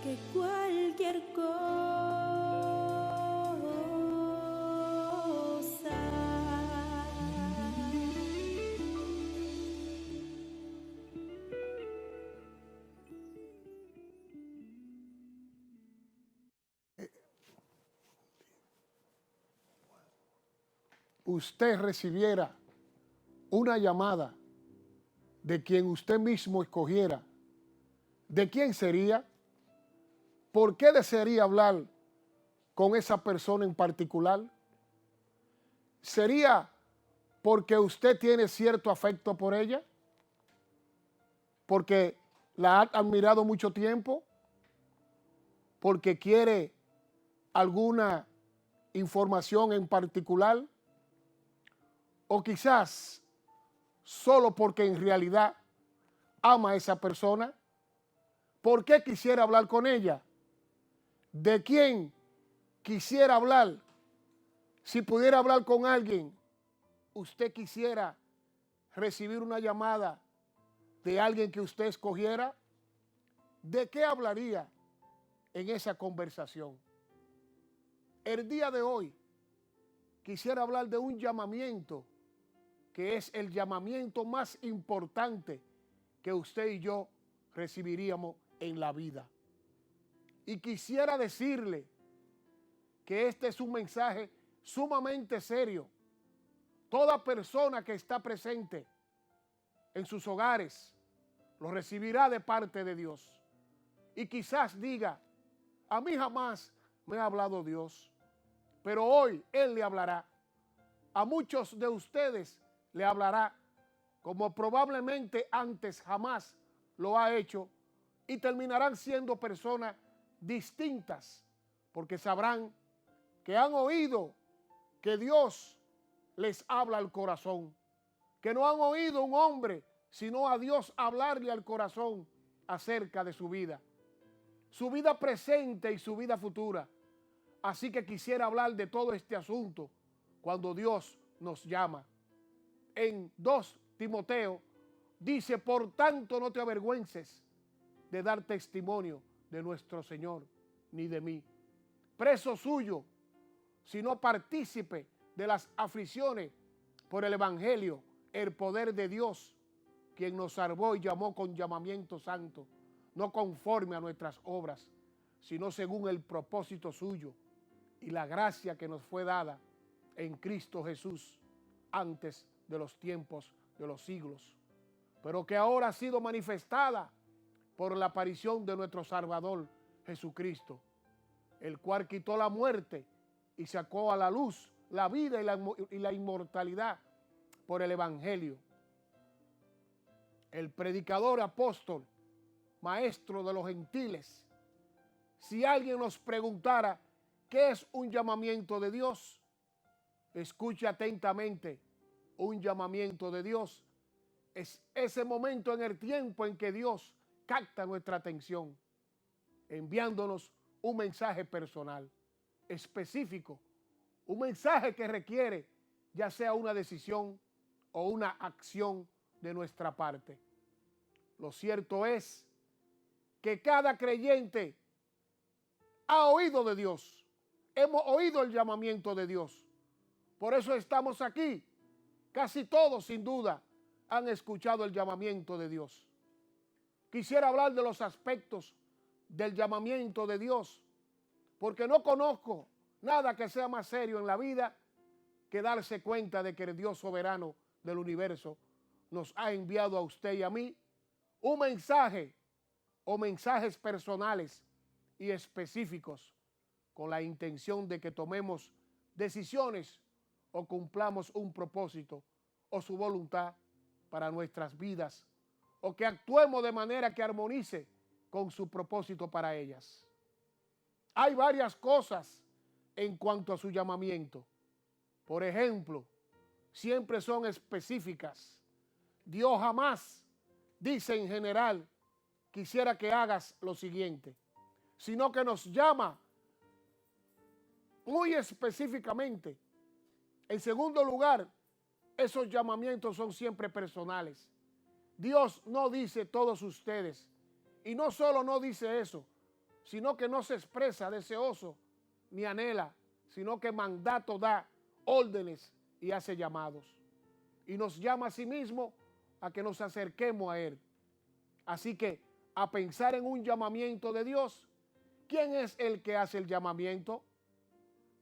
que cualquier cosa. Usted recibiera una llamada de quien usted mismo escogiera, ¿de quién sería? ¿Por qué desearía hablar con esa persona en particular? ¿Sería porque usted tiene cierto afecto por ella? ¿Porque la ha admirado mucho tiempo? ¿Porque quiere alguna información en particular? ¿O quizás solo porque en realidad ama a esa persona? ¿Por qué quisiera hablar con ella? ¿De quién quisiera hablar? Si pudiera hablar con alguien, ¿usted quisiera recibir una llamada de alguien que usted escogiera? ¿De qué hablaría en esa conversación? El día de hoy quisiera hablar de un llamamiento que es el llamamiento más importante que usted y yo recibiríamos en la vida. Y quisiera decirle que este es un mensaje sumamente serio. Toda persona que está presente en sus hogares lo recibirá de parte de Dios. Y quizás diga, a mí jamás me ha hablado Dios, pero hoy Él le hablará. A muchos de ustedes le hablará, como probablemente antes jamás lo ha hecho, y terminarán siendo personas distintas, porque sabrán que han oído que Dios les habla al corazón, que no han oído a un hombre, sino a Dios hablarle al corazón acerca de su vida presente y su vida futura. Así que quisiera hablar de todo este asunto cuando Dios nos llama. En 2 Timoteo dice, por tanto no te avergüences de dar testimonio de nuestro Señor, ni de mí, preso suyo, sino partícipe de las aflicciones por el Evangelio, el poder de Dios, quien nos salvó y llamó con llamamiento santo, no conforme a nuestras obras, sino según el propósito suyo y la gracia que nos fue dada en Cristo Jesús antes de los tiempos de los siglos, pero que ahora ha sido manifestada por la aparición de nuestro Salvador Jesucristo, el cual quitó la muerte y sacó a la luz la vida y la inmortalidad por el Evangelio. El predicador, apóstol, maestro de los gentiles. Si alguien nos preguntara qué es un llamamiento de Dios, escuche atentamente. Un llamamiento de Dios es ese momento en el tiempo en que Dios capta nuestra atención, enviándonos un mensaje personal, específico, un mensaje que requiere ya sea una decisión o una acción de nuestra parte. Lo cierto es que cada creyente ha oído de Dios. Hemos oído el llamamiento de Dios. Por eso estamos aquí. Casi todos, sin duda, han escuchado el llamamiento de Dios. Quisiera hablar de los aspectos del llamamiento de Dios, porque no conozco nada que sea más serio en la vida que darse cuenta de que el Dios soberano del universo nos ha enviado a usted y a mí un mensaje o mensajes personales y específicos con la intención de que tomemos decisiones o cumplamos un propósito o su voluntad para nuestras vidas, o que actuemos de manera que armonice con su propósito para ellas. Hay varias cosas en cuanto a su llamamiento. Por ejemplo, siempre son específicas. Dios jamás dice en general, quisiera que hagas lo siguiente, sino que nos llama muy específicamente. En segundo lugar, esos llamamientos son siempre personales. Dios no dice todos ustedes, y no solo no dice eso, sino que no se expresa deseoso ni anhela, sino que mandato da, órdenes y hace llamados. Y nos llama a sí mismo a que nos acerquemos a Él. Así que a pensar en un llamamiento de Dios. ¿Quién es el que hace el llamamiento?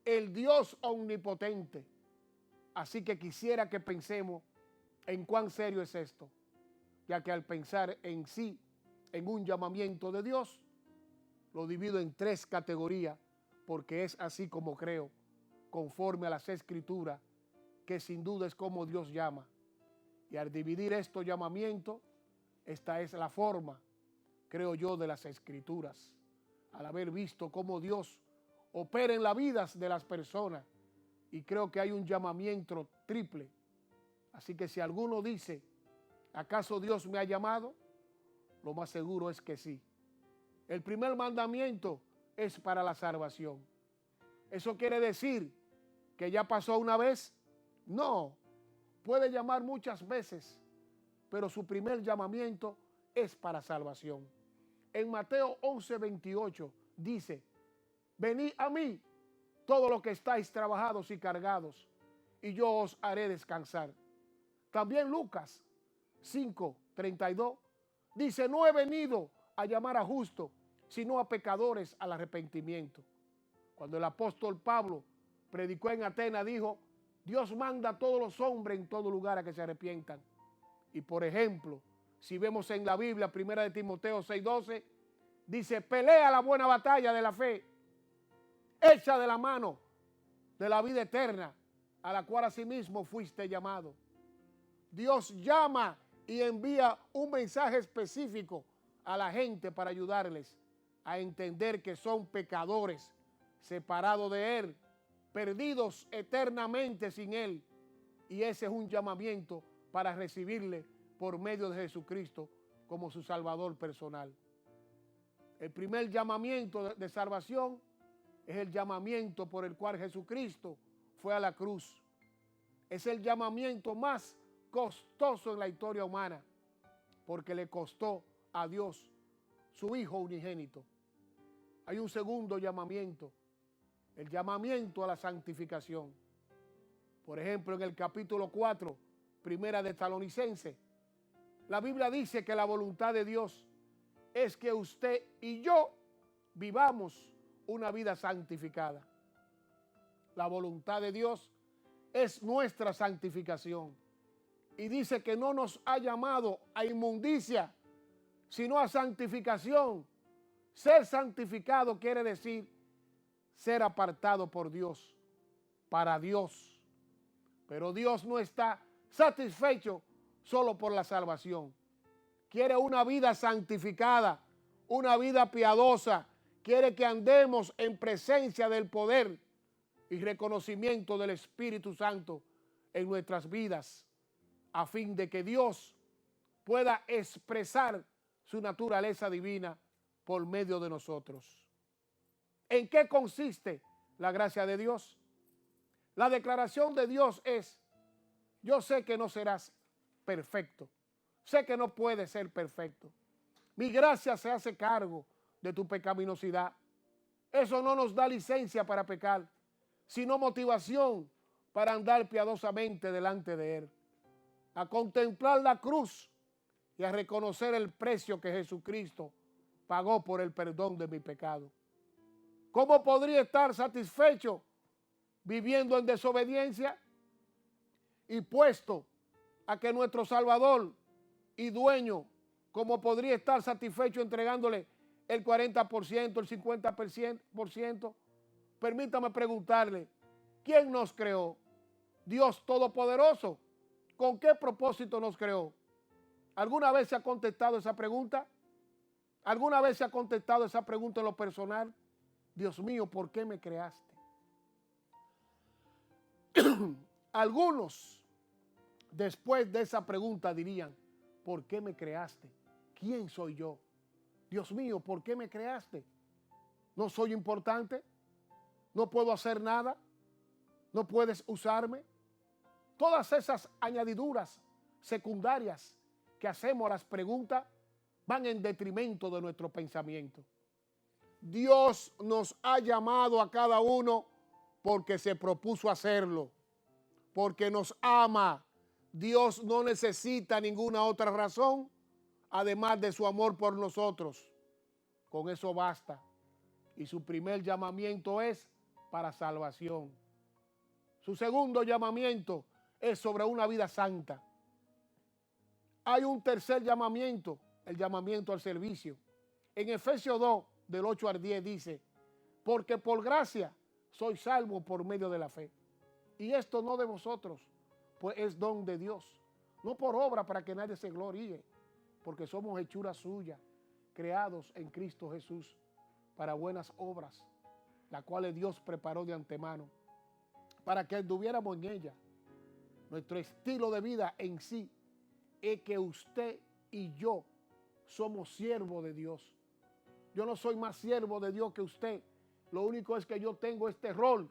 El Dios omnipotente. Así que quisiera que pensemos en cuán serio es esto, ya que al pensar en sí, en un llamamiento de Dios, lo divido en 3 categorías, porque es así como creo, conforme a las Escrituras, que sin duda es como Dios llama. Y al dividir estos llamamientos, esta es la forma, creo yo, de las Escrituras. Al haber visto cómo Dios opera en las vidas de las personas, y creo que hay un llamamiento triple. Así que si alguno dice, ¿acaso Dios me ha llamado? Lo más seguro es que sí. El primer mandamiento es para la salvación. ¿Eso quiere decir que ya pasó una vez? No, puede llamar muchas veces, pero su primer llamamiento es para salvación. En Mateo 11:28 dice, venid a mí, todos los que estáis trabajados y cargados, y yo os haré descansar. También Lucas 5:32 dice, no he venido a llamar a justos, sino a pecadores al arrepentimiento. Cuando el apóstol Pablo predicó en Atenas, dijo, Dios manda a todos los hombres en todo lugar a que se arrepientan. Y por ejemplo, si vemos en la Biblia, 1 de Timoteo 6:12, dice, pelea la buena batalla de la fe, echa de la mano de la vida eterna, a la cual asimismo fuiste llamado. Dios llama y envía un mensaje específico a la gente para ayudarles a entender que son pecadores, separados de Él, perdidos eternamente sin Él. Y ese es un llamamiento para recibirle por medio de Jesucristo como su Salvador personal. El primer llamamiento de salvación es el llamamiento por el cual Jesucristo fue a la cruz. Es el llamamiento más costoso en la historia humana, porque le costó a Dios su Hijo unigénito. Hay un segundo llamamiento, el llamamiento a la santificación. Por ejemplo, en el capítulo 4, Primera de Tesalonicenses, la Biblia dice que la voluntad de Dios es que usted y yo vivamos una vida santificada. La voluntad de Dios es nuestra santificación. Y dice que no nos ha llamado a inmundicia, sino a santificación. Ser santificado quiere decir ser apartado por Dios, para Dios. Pero Dios no está satisfecho solo por la salvación. Quiere una vida santificada, una vida piadosa. Quiere que andemos en presencia del poder y reconocimiento del Espíritu Santo en nuestras vidas, a fin de que Dios pueda expresar su naturaleza divina por medio de nosotros. ¿En qué consiste la gracia de Dios? La declaración de Dios es, yo sé que no serás perfecto, sé que no puedes ser perfecto. Mi gracia se hace cargo de tu pecaminosidad. Eso no nos da licencia para pecar, sino motivación para andar piadosamente delante de Él, a contemplar la cruz y a reconocer el precio que Jesucristo pagó por el perdón de mi pecado. ¿Cómo podría estar satisfecho viviendo en desobediencia y puesto a que nuestro Salvador y dueño, cómo podría estar satisfecho entregándole el 40%, el 50%? Permítame preguntarle, ¿quién nos creó? Dios Todopoderoso. ¿Con qué propósito nos creó? ¿Alguna vez se ha contestado esa pregunta? ¿Alguna vez se ha contestado esa pregunta en lo personal? Dios mío, ¿por qué me creaste? Algunos, después de esa pregunta, dirían, ¿por qué me creaste? ¿Quién soy yo? Dios mío, ¿por qué me creaste? ¿No soy importante? ¿No puedo hacer nada? ¿No puedes usarme? Todas esas añadiduras secundarias que hacemos a las preguntas van en detrimento de nuestro pensamiento. Dios nos ha llamado a cada uno porque se propuso hacerlo, porque nos ama. Dios no necesita ninguna otra razón, además de su amor por nosotros. Con eso basta. Y su primer llamamiento es para salvación. Su segundo llamamiento es sobre una vida santa. Hay un tercer llamamiento, el llamamiento al servicio. En Efesios 2, del 8 al 10 dice, porque por gracia soy salvo por medio de la fe. Y esto no de vosotros, pues es don de Dios. No por obra para que nadie se gloríe, porque somos hechura suya, creados en Cristo Jesús para buenas obras, las cuales Dios preparó de antemano, para que anduviéramos en ella. Nuestro estilo de vida en sí es que usted y yo somos siervos de Dios. Yo no soy más siervo de Dios que usted. Lo único es que yo tengo este rol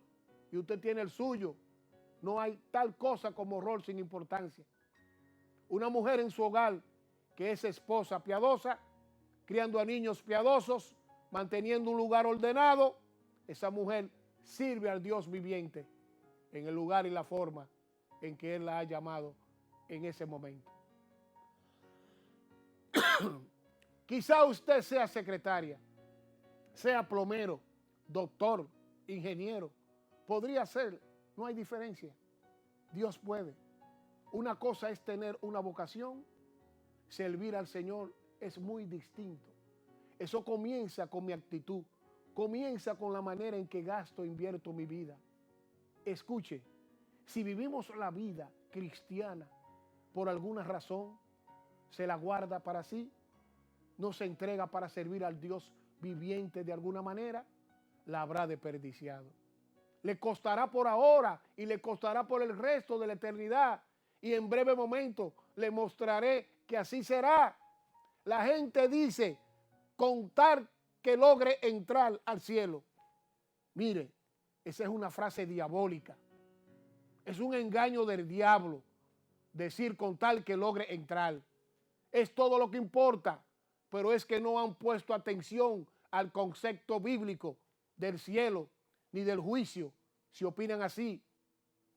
y usted tiene el suyo. No hay tal cosa como rol sin importancia. Una mujer en su hogar que es esposa piadosa, criando a niños piadosos, manteniendo un lugar ordenado, esa mujer sirve al Dios viviente en el lugar y la forma en que Él la ha llamado en ese momento. Quizá usted sea secretaria, sea plomero, doctor, ingeniero. Podría ser, no hay diferencia. Dios puede. Una cosa es tener una vocación, servir al Señor es muy distinto. Eso comienza con mi actitud, comienza con la manera en que gasto, invierto mi vida. Escuche, si vivimos la vida cristiana por alguna razón, se la guarda para sí, no se entrega para servir al Dios viviente de alguna manera, la habrá desperdiciado. Le costará por ahora y le costará por el resto de la eternidad. Y en breve momento le mostraré que así será. La gente dice, contar que logre entrar al cielo. Mire, esa es una frase diabólica. Es un engaño del diablo decir contar que logre entrar. Es todo lo que importa, pero es que no han puesto atención al concepto bíblico del cielo ni del juicio, si opinan así.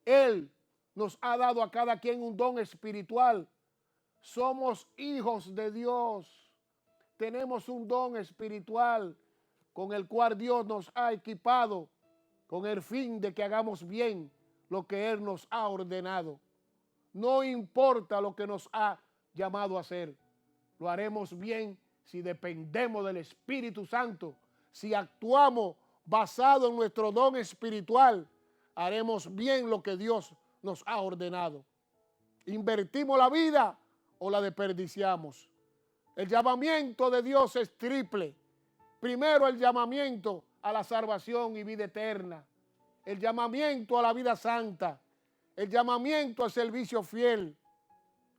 Él nos ha dado a cada quien un don espiritual. Somos hijos de Dios. Tenemos un don espiritual con el cual Dios nos ha equipado con el fin de que hagamos bien lo que Él nos ha ordenado. No importa lo que nos ha llamado a hacer. Lo haremos bien si dependemos del Espíritu Santo. Si actuamos basado en nuestro don espiritual, haremos bien lo que Dios nos ha ordenado. ¿Invertimos la vida o la desperdiciamos? El llamamiento de Dios es triple. Primero, el llamamiento a la salvación y vida eterna. El llamamiento a la vida santa. El llamamiento al servicio fiel.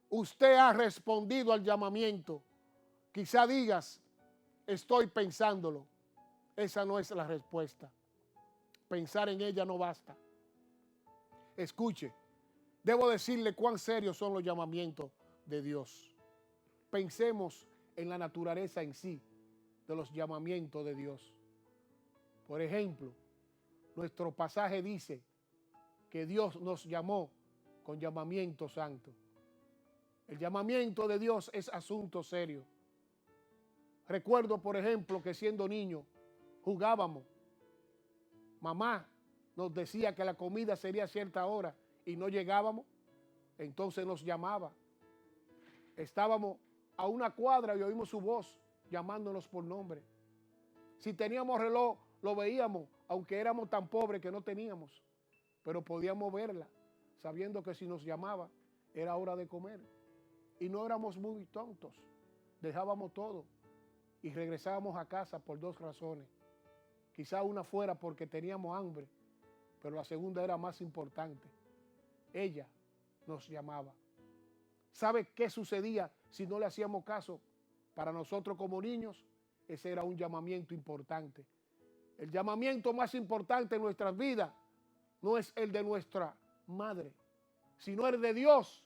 Usted ha respondido al llamamiento. Quizá digas, estoy pensándolo. Esa no es la respuesta. Pensar en ella no basta. Escuche, debo decirle cuán serios son los llamamientos de Dios. Pensemos en la naturaleza en sí de los llamamientos de Dios. Por ejemplo, nuestro pasaje dice que Dios nos llamó con llamamiento santo. El llamamiento de Dios es asunto serio. Recuerdo, por ejemplo, que siendo niño jugábamos. Mamá nos decía que la comida sería a cierta hora y no llegábamos, entonces nos llamaba. Estábamos a una cuadra y oímos su voz llamándonos por nombre. Si teníamos reloj, lo veíamos, aunque éramos tan pobres que no teníamos, pero podíamos verla, sabiendo que si nos llamaba era hora de comer. Y no éramos muy tontos, dejábamos todo y regresábamos a casa por dos razones. Quizá una fuera porque teníamos hambre, pero la segunda era más importante. Ella nos llamaba. ¿Sabe qué sucedía si no le hacíamos caso? Para nosotros como niños, ese era un llamamiento importante. El llamamiento más importante en nuestras vidas no es el de nuestra madre, sino el de Dios.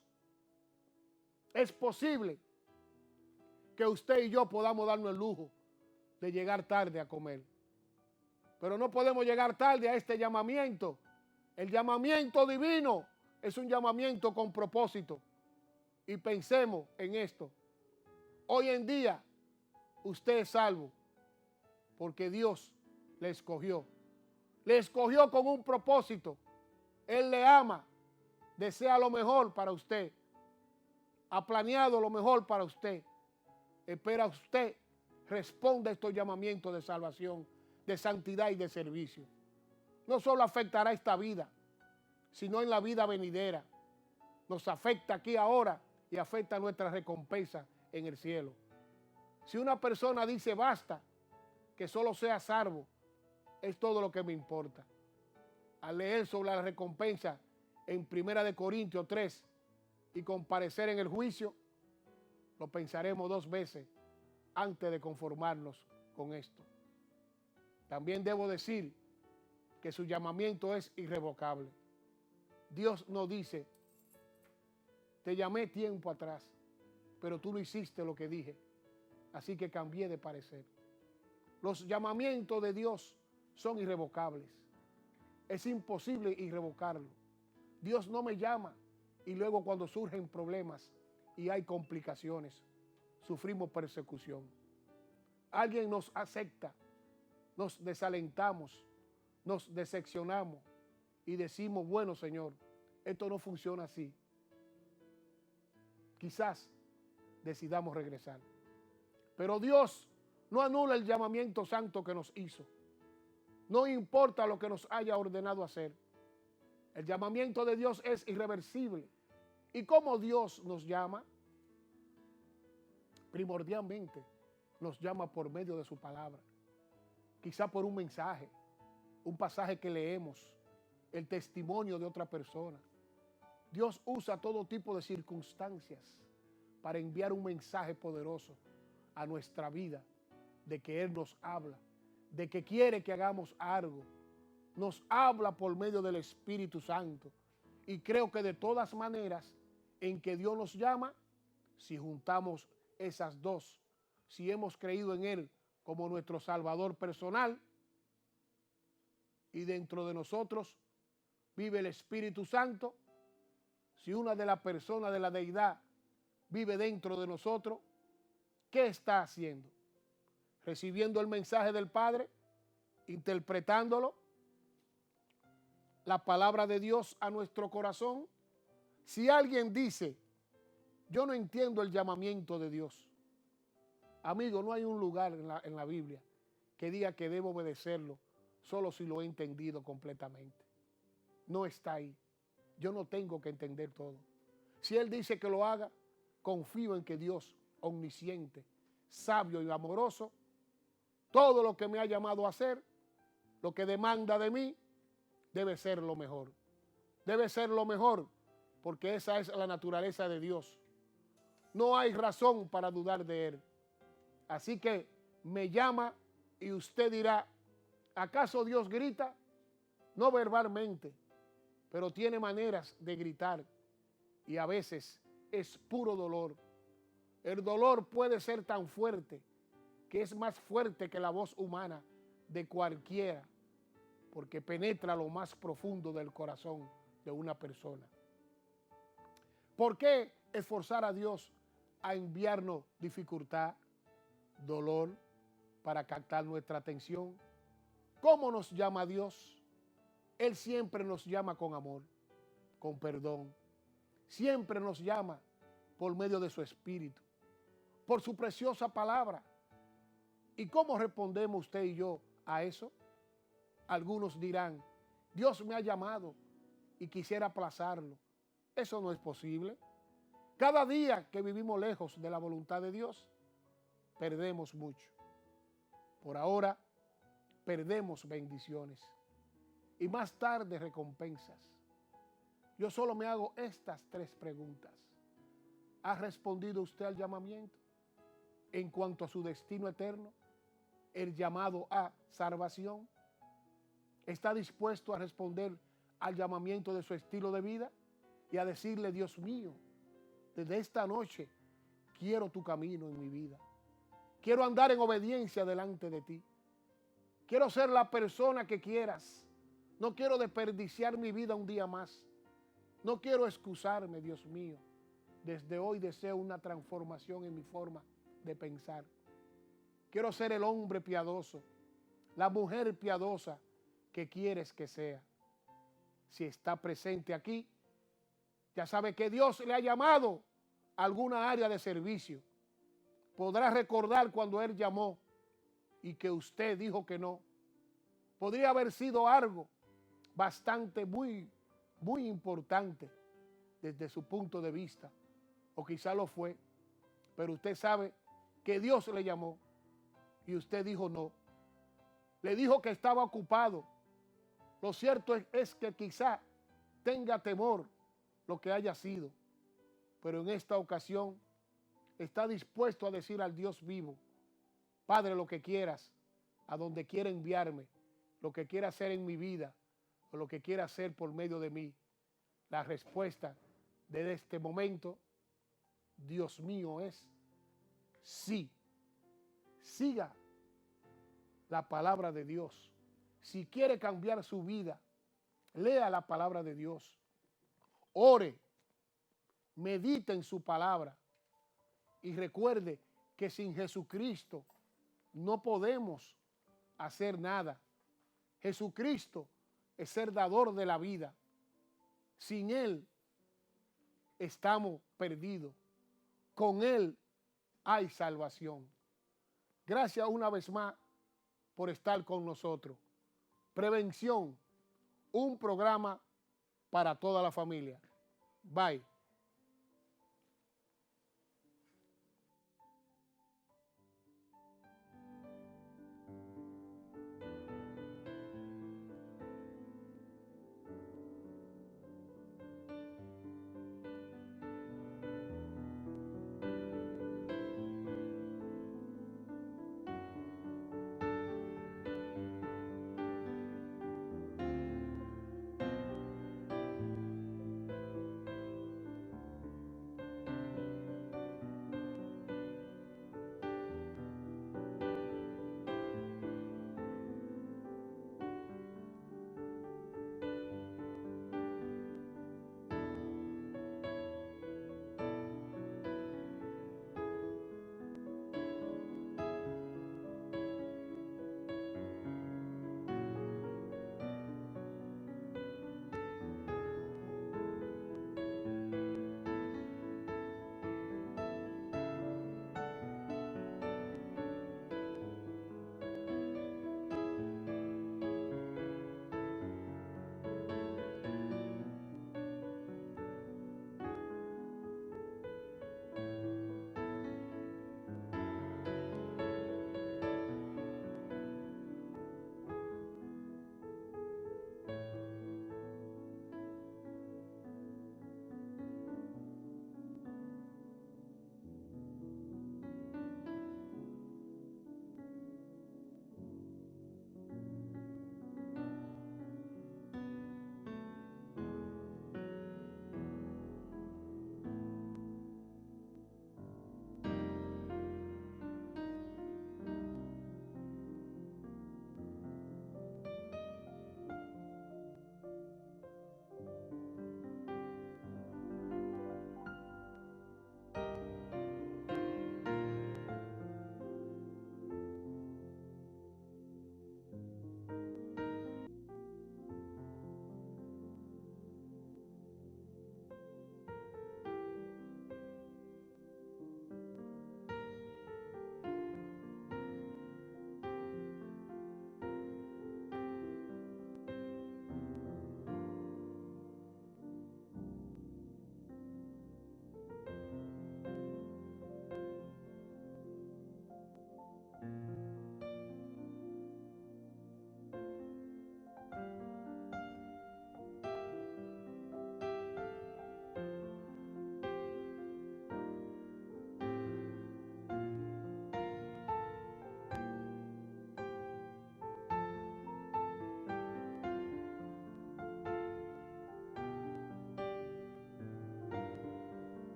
Es posible que usted y yo podamos darnos el lujo de llegar tarde a comer. Pero no podemos llegar tarde a este llamamiento. El llamamiento divino es un llamamiento con propósito. Y pensemos en esto. Hoy en día, usted es salvo porque Dios le escogió. Le escogió con un propósito. Él le ama, desea lo mejor para usted. Ha planeado lo mejor para usted. Espera usted responda a estos llamamientos de salvación, de santidad y de servicio. No solo afectará esta vida, sino en la vida venidera. Nos afecta aquí ahora y afecta nuestra recompensa en el cielo. Si una persona dice basta, que solo sea salvo, es todo lo que me importa. Al leer sobre la recompensa en 1 Corintios 3 y comparecer en el juicio, lo pensaremos 2 veces antes de conformarnos con esto. También debo decir que su llamamiento es irrevocable. Dios no dice, te llamé tiempo atrás, pero tú no hiciste lo que dije, así que cambié de parecer. Los llamamientos de Dios son irrevocables. Es imposible irrevocarlo. Dios no me llama y luego cuando surgen problemas y hay complicaciones, sufrimos persecución. Alguien nos acepta, nos desalentamos, nos decepcionamos y decimos, bueno, Señor, esto no funciona así. Quizás decidamos regresar. Pero Dios no anula el llamamiento santo que nos hizo. No importa lo que nos haya ordenado hacer. El llamamiento de Dios es irreversible. ¿Y cómo Dios nos llama? Primordialmente nos llama por medio de su palabra. Quizá por un mensaje, un pasaje que leemos, el testimonio de otra persona. Dios usa todo tipo de circunstancias para enviar un mensaje poderoso a nuestra vida, de que Él nos habla, de que quiere que hagamos algo. Nos habla por medio del Espíritu Santo. Y creo que de todas maneras, en que Dios nos llama, si juntamos esas dos, si hemos creído en Él como nuestro Salvador personal, y dentro de nosotros vive el Espíritu Santo, si una de las personas de la deidad vive dentro de nosotros, ¿qué está haciendo? Recibiendo el mensaje del Padre, interpretándolo, la palabra de Dios a nuestro corazón. Si alguien dice, yo no entiendo el llamamiento de Dios, amigo, no hay un lugar en la Biblia que diga que debo obedecerlo solo si lo he entendido completamente. No está ahí. Yo no tengo que entender todo. Si Él dice que lo haga, confío en que Dios, omnisciente, sabio y amoroso, todo lo que me ha llamado a hacer, lo que demanda de mí, debe ser lo mejor. Debe ser lo mejor, porque esa es la naturaleza de Dios. No hay razón para dudar de Él. Así que me llama y usted dirá, ¿acaso Dios grita? No verbalmente, pero tiene maneras de gritar y a veces es puro dolor. El dolor puede ser tan fuerte que es más fuerte que la voz humana de cualquiera, porque penetra lo más profundo del corazón de una persona. ¿Por qué esforzar a Dios a enviarnos dificultad, dolor, para captar nuestra atención? ¿Cómo nos llama Dios? Él siempre nos llama con amor, con perdón. Siempre nos llama por medio de su Espíritu, por su preciosa palabra. ¿Y cómo respondemos usted y yo a eso? Algunos dirán, Dios me ha llamado y quisiera aplazarlo. Eso no es posible. Cada día que vivimos lejos de la voluntad de Dios, perdemos mucho. Por ahora, perdemos bendiciones y más tarde recompensas. Yo solo me hago estas 3 preguntas. ¿Ha respondido usted al llamamiento en cuanto a su destino eterno? El llamado a salvación. ¿Está dispuesto a responder al llamamiento de su estilo de vida y a decirle, Dios mío, desde esta noche quiero tu camino en mi vida? Quiero andar en obediencia delante de ti. Quiero ser la persona que quieras. No quiero desperdiciar mi vida un día más. No quiero excusarme, Dios mío. Desde hoy deseo una transformación en mi forma de pensar. Quiero ser el hombre piadoso, la mujer piadosa que quieres que sea. Si está presente aquí, ya sabe que Dios le ha llamado a alguna área de servicio. Podrá recordar cuando Él llamó y que usted dijo que no. Podría haber sido algo bastante, muy importante desde su punto de vista, o quizá lo fue, pero usted sabe que Dios le llamó y usted dijo no. Le dijo que estaba ocupado. Lo cierto es que quizá tenga temor lo que haya sido, pero en esta ocasión está dispuesto a decir al Dios vivo: Padre, lo que quieras, a donde quiera enviarme, lo que quiera hacer en mi vida, o lo que quiera hacer por medio de mí. La respuesta de este momento, Dios mío, es sí. Siga la palabra de Dios. Si quiere cambiar su vida, lea la palabra de Dios. Ore, medite en su palabra y recuerde que sin Jesucristo no podemos hacer nada. Jesucristo es el dador de la vida. Sin Él estamos perdidos. Con Él hay salvación. Gracias una vez más por estar con nosotros. Prevención, un programa para toda la familia. Bye.